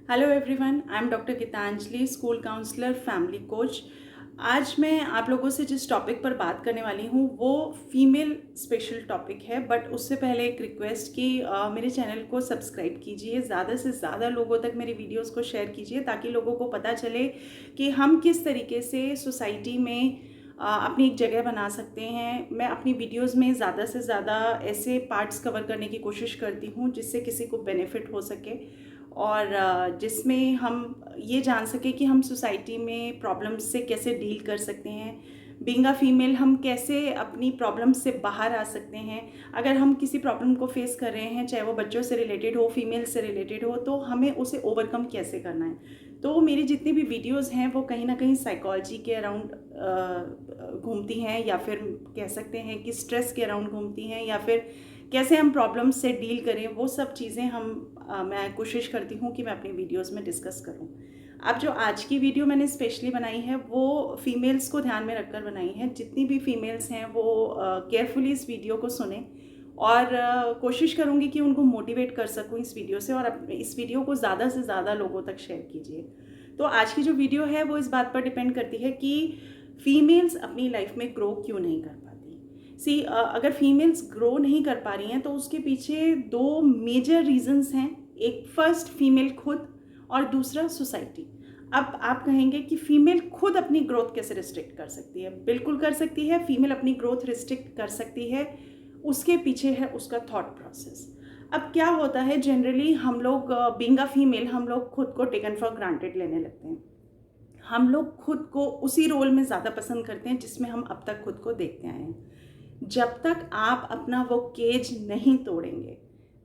Hello everyone, I am doctor Geetanjali, school counsellor, family coach. आज मैं आप लोगों से जिस टॉपिक पर बात करने वाली हूँ वो फीमेल स्पेशल टॉपिक है। बट उससे पहले एक रिक्वेस्ट कि मेरे चैनल को सब्सक्राइब कीजिए, ज़्यादा से ज़्यादा लोगों तक मेरी वीडियोस को शेयर कीजिए ताकि लोगों को पता चले कि हम किस तरीके से सोसाइटी में अपनी एक जगह बना सकते हैं। मैं अपनी वीडियोस में ज़्यादा से ज़्यादा ऐसे पार्ट्स कवर करने की कोशिश करती हूँ जिससे किसी को बेनिफिट हो सके और जिसमें हम ये जान सके कि हम सोसाइटी में प्रॉब्लम्स से कैसे डील कर सकते हैं। बीइंग अ फीमेल हम कैसे अपनी प्रॉब्लम्स से बाहर आ सकते हैं। अगर हम किसी प्रॉब्लम को फेस कर रहे हैं, चाहे वो बच्चों से रिलेटेड हो, फीमेल से रिलेटेड हो, तो हमें उसे ओवरकम कैसे करना है। तो मेरी जितनी भी वीडियोस हैं वो कहीं ना कहीं साइकोलॉजी के अराउंड घूमती हैं, या फिर कह सकते हैं कि स्ट्रेस के अराउंड घूमती हैं, या फिर कैसे हम प्रॉब्लम्स से डील करें। वो सब चीज़ें मैं कोशिश करती हूँ कि मैं अपनी वीडियोस में डिस्कस करूँ। अब जो आज की वीडियो मैंने स्पेशली बनाई है वो फीमेल्स को ध्यान में रखकर बनाई है। जितनी भी फीमेल्स हैं वो केयरफुली इस वीडियो को सुने और कोशिश करूँगी कि उनको मोटिवेट कर सकूँ इस वीडियो से, और इस वीडियो को ज़्यादा से ज़्यादा लोगों तक शेयर कीजिए। तो आज की जो वीडियो है वो इस बात पर डिपेंड करती है कि फीमेल्स अपनी लाइफ में ग्रो क्यों नहीं कर पाती। अगर फीमेल्स ग्रो नहीं कर पा रही हैं तो उसके पीछे दो मेजर रीजंस हैं। एक, फर्स्ट फीमेल खुद, और दूसरा सोसाइटी। अब आप कहेंगे कि फीमेल खुद अपनी ग्रोथ कैसे रिस्ट्रिक्ट कर सकती है। बिल्कुल कर सकती है, फीमेल अपनी ग्रोथ रिस्ट्रिक्ट कर सकती है। उसके पीछे है उसका थॉट प्रोसेस। अब क्या होता है, जनरली हम लोग बीइंग अ फीमेल हम लोग खुद को टेकन फॉर ग्रांटेड लेने लगते हैं। हम लोग खुद को उसी रोल में ज़्यादा पसंद करते हैं जिसमें हम अब तक खुद को देखते आए हैं। जब तक आप अपना वो केज नहीं तोड़ेंगे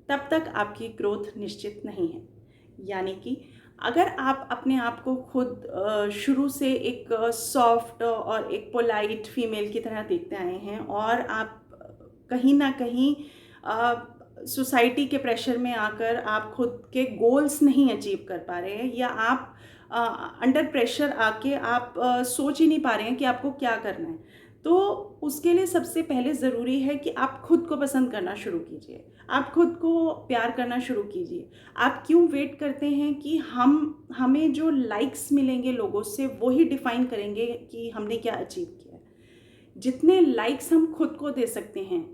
तब तक आपकी ग्रोथ निश्चित नहीं है। यानी कि अगर आप अपने आप को खुद शुरू से एक सॉफ्ट और एक पोलाइट फीमेल की तरह देखते आए हैं, और आप कहीं ना कहीं सोसाइटी के प्रेशर में आकर आप खुद के गोल्स नहीं अचीव कर पा रहे हैं, या आप अंडर प्रेशर आके आप सोच ही नहीं पा रहे हैं कि आपको क्या करना है, तो उसके लिए सबसे पहले ज़रूरी है कि आप खुद को पसंद करना शुरू कीजिए। आप खुद को प्यार करना शुरू कीजिए। आप क्यों वेट करते हैं कि हमें जो लाइक्स मिलेंगे लोगों से वही डिफाइन करेंगे कि हमने क्या अचीव किया है। जितने लाइक्स हम खुद को दे सकते हैं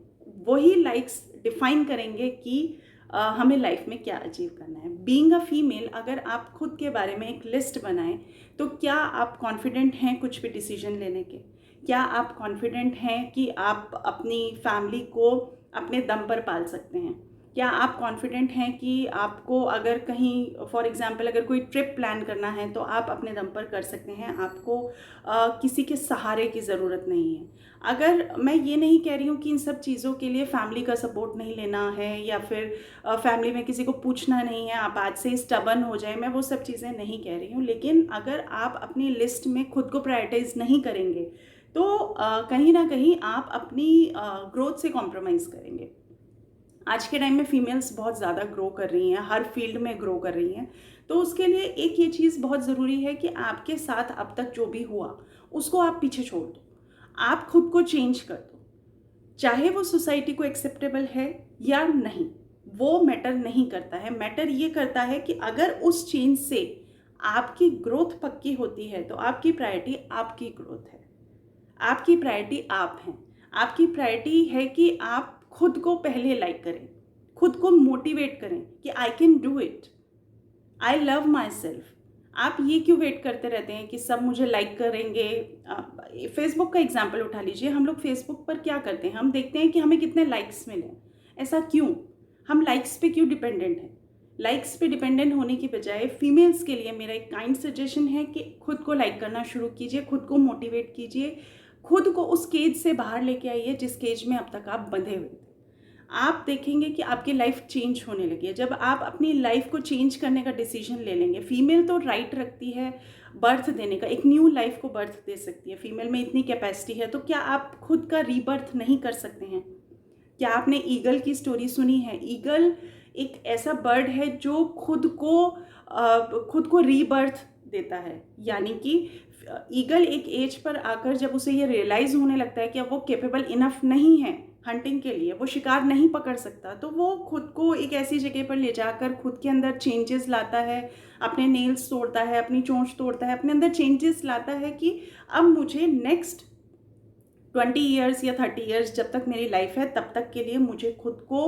वही लाइक्स डिफाइन करेंगे कि हमें लाइफ में क्या अचीव करना है। बीइंग अ फीमेल, अगर आप खुद के बारे में एक लिस्ट बनाएं तो क्या आप कॉन्फिडेंट हैं कुछ भी डिसीजन लेने के? क्या आप कॉन्फिडेंट हैं कि आप अपनी फैमिली को अपने दम पर पाल सकते हैं? क्या आप कॉन्फिडेंट हैं कि आपको अगर कहीं फॉर एग्जांपल अगर कोई ट्रिप प्लान करना है तो आप अपने दम पर कर सकते हैं, आपको किसी के सहारे की ज़रूरत नहीं है। अगर मैं ये नहीं कह रही हूँ कि इन सब चीज़ों के लिए फैमिली का सपोर्ट नहीं लेना है, या फिर फैमिली में किसी को पूछना नहीं है, आप आज से ही स्टबर्न हो जाए, मैं वो सब चीज़ें नहीं कह रही हूँ। लेकिन अगर आप अपनी लिस्ट में खुद को प्रायोरिटाइज नहीं करेंगे तो कहीं ना कहीं आप अपनी ग्रोथ से कॉम्प्रोमाइज़ करेंगे। आज के टाइम में फीमेल्स बहुत ज़्यादा ग्रो कर रही हैं, हर फील्ड में ग्रो कर रही हैं। तो उसके लिए एक ये चीज़ बहुत ज़रूरी है कि आपके साथ अब तक जो भी हुआ उसको आप पीछे छोड़ दो। आप खुद को चेंज कर दो, चाहे वो सोसाइटी को एक्सेप्टेबल है या नहीं, वो मैटर नहीं करता है। मैटर ये करता है कि अगर उस चेंज से आपकी ग्रोथ पक्की होती है तो आपकी प्रायोरिटी आपकी ग्रोथ है। आपकी प्रायोरिटी आप हैं। आपकी प्रायोरिटी है कि आप खुद को पहले लाइक करें, खुद को मोटिवेट करें कि I can do it, I love my self. आप ये क्यों वेट करते रहते हैं कि सब मुझे लाइक करेंगे? फेसबुक का एग्जाम्पल उठा लीजिए। हम लोग फेसबुक पर क्या करते हैं, हम देखते हैं कि हमें कितने लाइक्स मिले। ऐसा क्यों? हम लाइक्स पे क्यों डिपेंडेंट हैं? लाइक्स पे डिपेंडेंट होने की बजाय फीमेल्स के लिए मेरा एक काइंड सजेशन है कि खुद को लाइक करना शुरू कीजिए, खुद को मोटिवेट कीजिए, खुद को उस केज से बाहर लेके आइए जिस केज में अब तक आप बंधे हुए थे। आप देखेंगे कि आपकी लाइफ चेंज होने लगी है जब आप अपनी लाइफ को चेंज करने का डिसीजन ले लेंगे। फीमेल तो राइट रखती है बर्थ देने का, एक न्यू लाइफ को बर्थ दे सकती है। फीमेल में इतनी कैपेसिटी है, तो क्या आप खुद का रीबर्थ नहीं कर सकते हैं? क्या आपने ईगल की स्टोरी सुनी है? ईगल एक ऐसा बर्ड है जो खुद को रीबर्थ देता है। यानी कि ईगल एक एज पर आकर जब उसे ये रियलाइज होने लगता है कि अब वो कैपेबल इनफ नहीं है हंटिंग के लिए, वो शिकार नहीं पकड़ सकता, तो वो खुद को एक ऐसी जगह पर ले जाकर खुद के अंदर चेंजेस लाता है, अपने नेल्स तोड़ता है, अपनी चोंच तोड़ता है, अपने अंदर चेंजेस लाता है कि अब मुझे नेक्स्ट 20 ईयर्स या 30 ईयर्स जब तक मेरी लाइफ है तब तक के लिए मुझे खुद को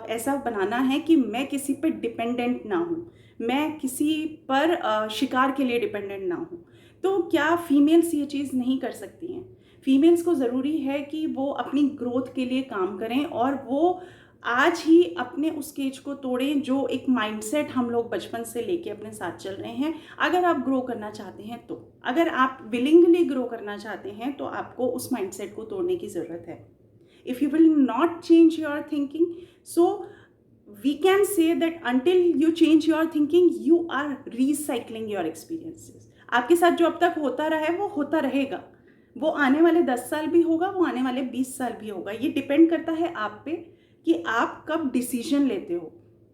ऐसा बनाना है कि मैं किसी पर डिपेंडेंट ना हूँ, मैं किसी पर शिकार के लिए डिपेंडेंट ना हूँ। तो क्या फीमेल्स ये चीज़ नहीं कर सकती हैं? फीमेल्स को ज़रूरी है कि वो अपनी ग्रोथ के लिए काम करें और वो आज ही अपने उस केज को तोड़ें जो एक माइंडसेट हम लोग बचपन से लेके अपने साथ चल रहे हैं। अगर आप ग्रो करना चाहते हैं तो, अगर आप विलिंगली ग्रो करना चाहते हैं तो आपको उस माइंडसेट को तोड़ने की ज़रूरत है। If you will not change your thinking, so we can say that until you change your thinking you are recycling your experiences. आपके साथ जो अब तक होता रहा है वो होता रहेगा, वो आने वाले 10 साल भी होगा, वो आने वाले 20 साल भी होगा। ये डिपेंड करता है आप पे कि आप कब डिसीजन लेते हो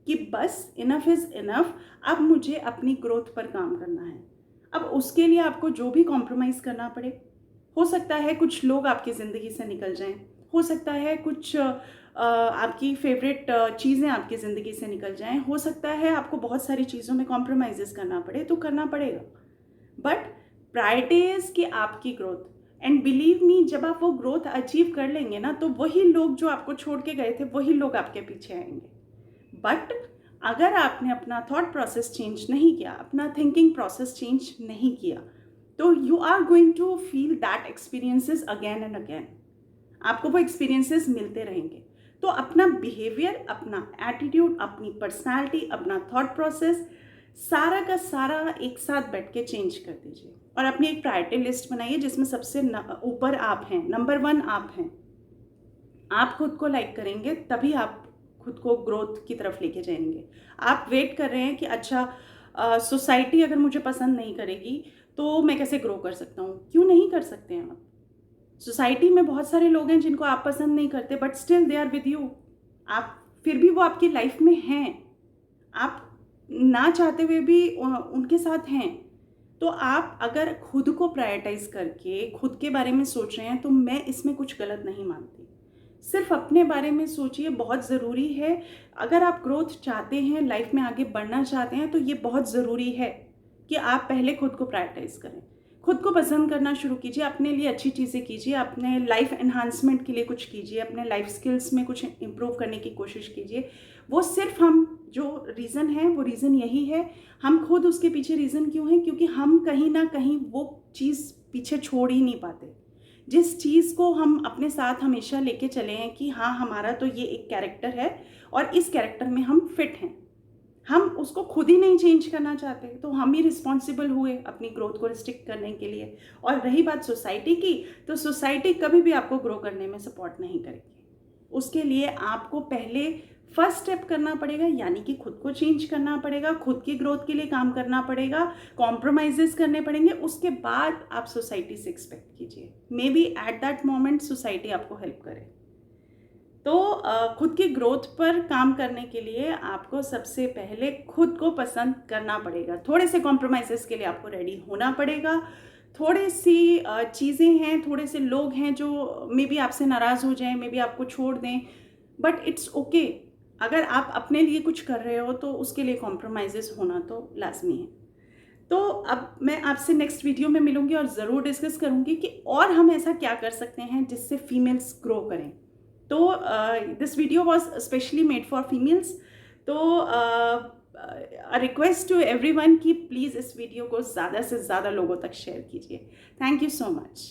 कि बस इनफ इज़ इनफ, अब मुझे अपनी ग्रोथ पर काम करना है। अब उसके लिए आपको जो भी कॉम्प्रोमाइज़ करना पड़े, हो सकता है कुछ लोग आपकी ज़िंदगी से निकल जाएं, हो सकता है कुछ आपकी फेवरेट चीज़ें आपकी ज़िंदगी से निकल जाएं, हो सकता है आपको बहुत सारी चीज़ों में कॉम्प्रोमाइज़ करना पड़े, तो करना पड़ेगा। बट प्रायोरिटी इज़ कि आपकी ग्रोथ, एंड बिलीव मी, जब आप वो ग्रोथ अचीव कर लेंगे ना, तो वही लोग जो आपको छोड़ के गए थे वही लोग आपके पीछे आएंगे। बट अगर आपने अपना थॉट प्रोसेस चेंज नहीं किया, अपना थिंकिंग प्रोसेस चेंज नहीं किया, तो you are going to feel that experiences again and again. आपको वो एक्सपीरियंसेस मिलते रहेंगे। तो अपना बिहेवियर, अपना एटीट्यूड, अपनी पर्सनैलिटी, अपना थॉट प्रोसेस सारा का सारा एक साथ बैठ के चेंज कर दीजिए और अपनी एक प्रायोरिटी लिस्ट बनाइए जिसमें सबसे ऊपर आप हैं, नंबर 1 आप हैं। आप खुद को लाइक करेंगे तभी आप खुद को ग्रोथ की तरफ लेके जाएंगे। आप वेट कर रहे हैं कि अच्छा सोसाइटी अगर मुझे पसंद नहीं करेगी तो मैं कैसे ग्रो कर सकता हूँ? क्यों नहीं कर सकते हैं आप? सोसाइटी में बहुत सारे लोग हैं जिनको आप पसंद नहीं करते, but still they are with you. आप फिर भी वो आपकी लाइफ में हैं, आप ना चाहते हुए भी उनके साथ हैं। तो आप अगर खुद को प्रायोरिटाइज करके खुद के बारे में सोच रहे हैं तो मैं इसमें कुछ गलत नहीं मानती। सिर्फ अपने बारे में सोचिए, बहुत ज़रूरी है। अगर आप ग्रोथ चाहते हैं, लाइफ में आगे बढ़ना चाहते हैं, तो ये बहुत ज़रूरी है कि आप पहले खुद को प्रायोरिटाइज करें, खुद को पसंद करना शुरू कीजिए, अपने लिए अच्छी चीज़ें कीजिए, अपने लाइफ एनहांसमेंट के लिए कुछ कीजिए, अपने लाइफ स्किल्स में कुछ इम्प्रूव करने की कोशिश कीजिए। वो सिर्फ हम जो रीज़न है वो रीज़न यही है, हम खुद उसके पीछे रीज़न क्यों हैं? क्योंकि हम कहीं ना कहीं वो चीज़ पीछे छोड़ ही नहीं पाते। जिस चीज़ को हम अपने साथ हमेशा लेके चले हैं कि हाँ हमारा तो ये एक कैरेक्टर है और इस कैरेक्टर में हम फिट हैं, हम उसको खुद ही नहीं चेंज करना चाहते, तो हम ही रिस्पॉन्सिबल हुए अपनी ग्रोथ को रिस्ट्रिक्ट करने के लिए। और रही बात सोसाइटी की, तो सोसाइटी कभी भी आपको ग्रो करने में सपोर्ट नहीं करेगी। उसके लिए आपको पहले फर्स्ट स्टेप करना पड़ेगा, यानी कि खुद को चेंज करना पड़ेगा, खुद की ग्रोथ के लिए काम करना पड़ेगा, कॉम्प्रोमाइजेस करने पड़ेंगे। उसके बाद आप सोसाइटी से एक्सपेक्ट कीजिए, may be at that moment society आपको हेल्प करे। तो खुद की ग्रोथ पर काम करने के लिए आपको सबसे पहले खुद को पसंद करना पड़ेगा। थोड़े से कॉम्प्रोमाइज़ेस के लिए आपको रेडी होना पड़ेगा। थोड़ी सी चीज़ें हैं, थोड़े से लोग हैं जो मे बी आपसे नाराज़ हो जाएं, मे बी आपको छोड़ दें, बट इट्स ओके। अगर आप अपने लिए कुछ कर रहे हो तो उसके लिए कॉम्प्रोमाइज़ेस होना तो लाजमी है। तो अब मैं आपसे नेक्स्ट वीडियो में मिलूंगी और ज़रूर डिस्कस करूंगी कि और हम ऐसा क्या कर सकते हैं जिससे फीमेल्स ग्रो करें। तो this video was specially made for females. तो रिक्वेस्ट टू एवरीवन कि प्लीज़ इस वीडियो को ज़्यादा से ज़्यादा लोगों तक शेयर कीजिए। Thank you so much.